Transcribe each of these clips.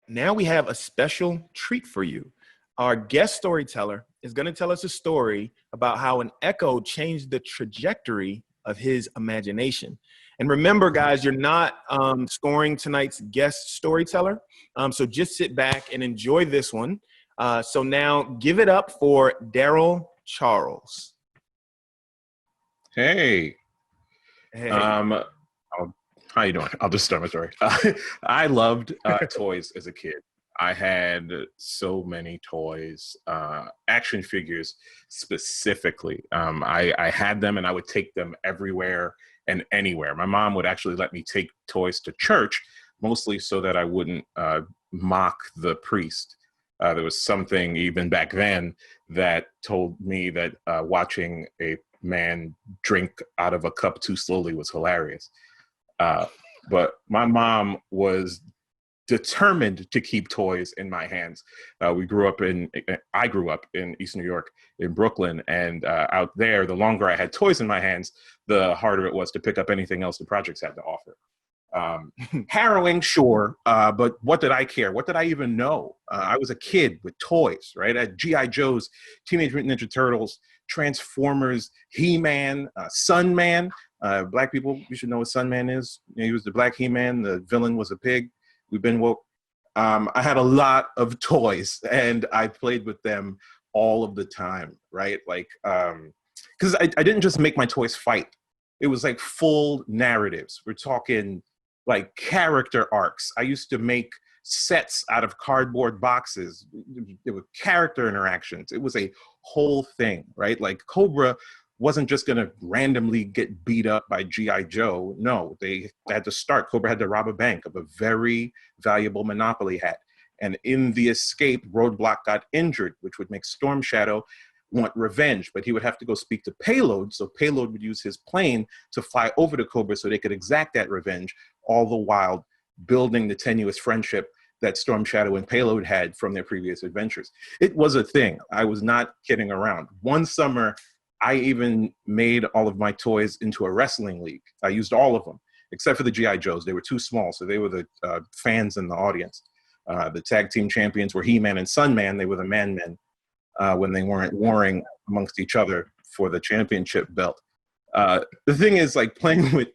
now we have a special treat for you. Our guest storyteller is going to tell us a story about how an echo changed the trajectory of his imagination. And remember, guys, you're not scoring tonight's guest storyteller. So just sit back and enjoy this one. So now give it up for Darryl Charles. Hey. Hey. How you doing? I'll just start my story. I loved toys as a kid. I had so many toys, action figures specifically. I had them and I would take them everywhere and anywhere. My mom would actually let me take toys to church, mostly so that I wouldn't mock the priest. There was something even back then that told me that watching a man drink out of a cup too slowly was hilarious. But my mom was determined to keep toys in my hands. I grew up in East New York, in Brooklyn, and out there, the longer I had toys in my hands, the harder it was to pick up anything else the projects had to offer. Harrowing, sure, but what did I care? What did I even know? I was a kid with toys, right? I had G.I. Joes, Teenage Mutant Ninja Turtles, Transformers, He-Man, Sunman. Black people, you should know what Sunman is. He was the black He-Man. The villain was a pig. We've been woke. I had a lot of toys, and I played with them all of the time, right? Like, because I didn't just make my toys fight. It was like full narratives. We're talking like character arcs. I used to make sets out of cardboard boxes. There were character interactions. It was a whole thing, right? Like Cobra wasn't just going to randomly get beat up by G.I. Joe. No, they had to start. Cobra had to rob a bank of a very valuable Monopoly hat. And in the escape, Roadblock got injured, which would make Storm Shadow want revenge, but he would have to go speak to Payload. So Payload would use his plane to fly over to Cobra so they could exact that revenge, all the while building the tenuous friendship that Storm Shadow and Payload had from their previous adventures. It was a thing. I was not kidding around. One summer, I even made all of my toys into a wrestling league. I used all of them, except for the G.I. Joes. They were too small, so they were the fans in the audience. The tag team champions were He-Man and Sunman. They were the Man-Men when they weren't warring amongst each other for the championship belt. The thing is, like, playing with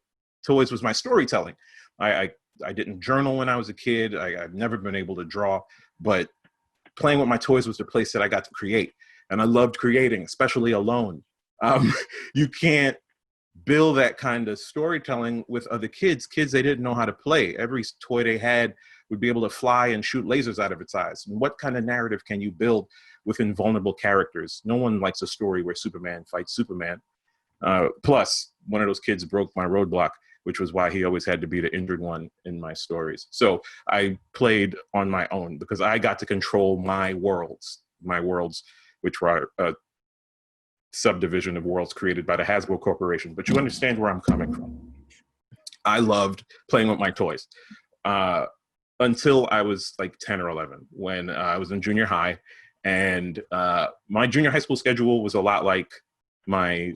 toys was my storytelling. I didn't journal when I was a kid. I've never been able to draw, but playing with my toys was the place that I got to create. And I loved creating, especially alone. You can't build that kind of storytelling with other kids. Kids, they didn't know how to play. Every toy they had would be able to fly and shoot lasers out of its eyes. And what kind of narrative can you build with invulnerable characters? No one likes a story where Superman fights Superman. Plus, one of those kids broke my roadblock, which was why he always had to be the injured one in my stories. So I played on my own because I got to control my worlds, which were a subdivision of worlds created by the Hasbro Corporation. But you understand where I'm coming from. I loved playing with my toys until I was like 10 or 11 when I was in junior high. And my junior high school schedule was a lot like my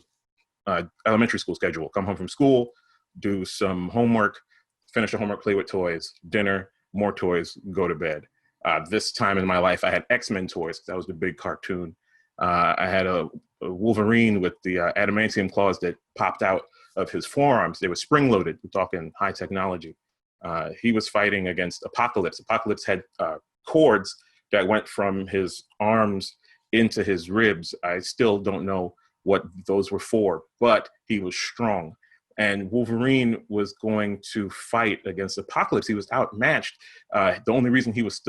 elementary school schedule. Come home from school, do some homework, finish the homework, play with toys, dinner, more toys, go to bed. This time in my life, I had X-Men toys. That was the big cartoon. I had a Wolverine with the adamantium claws that popped out of his forearms. They were spring-loaded. We're talking high technology. He was fighting against Apocalypse. Apocalypse had cords that went from his arms into his ribs. I still don't know what those were for, but he was strong. And Wolverine was going to fight against Apocalypse. He was outmatched. The only reason he was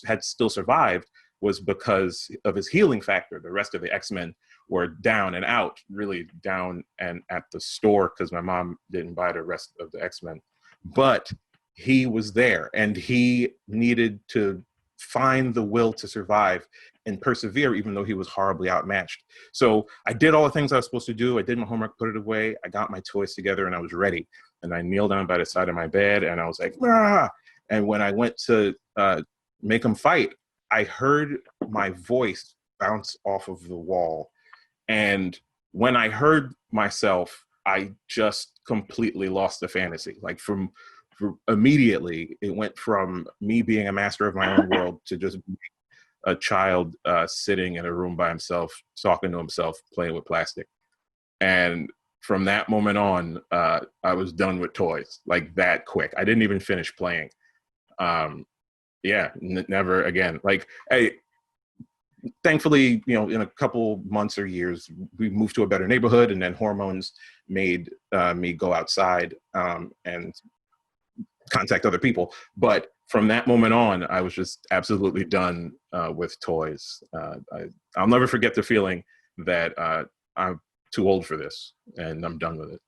had still survived was because of his healing factor. The rest of the X-Men were down and out, really down and at the store because my mom didn't buy the rest of the X-Men. But he was there, and he needed to find the will to survive and persevere, even though he was horribly outmatched. So I did all the things I was supposed to do. I did my homework, put it away. I got my toys together, and I was ready. And I kneeled down by the side of my bed, and I was like, "Rah!" And when I went to make them fight, I heard my voice bounce off of the wall. And when I heard myself, I just completely lost the fantasy. Like from immediately it went from me being a master of my own world to just a child sitting in a room by himself, talking to himself, playing with plastic. And from that moment on, I was done with toys like that quick. I didn't even finish playing. Never again. Like, thankfully, in a couple months or years, we moved to a better neighborhood, and then hormones made me go outside and contact other people. But from that moment on, I was just absolutely done with toys. I'll never forget the feeling that I'm too old for this, and I'm done with it.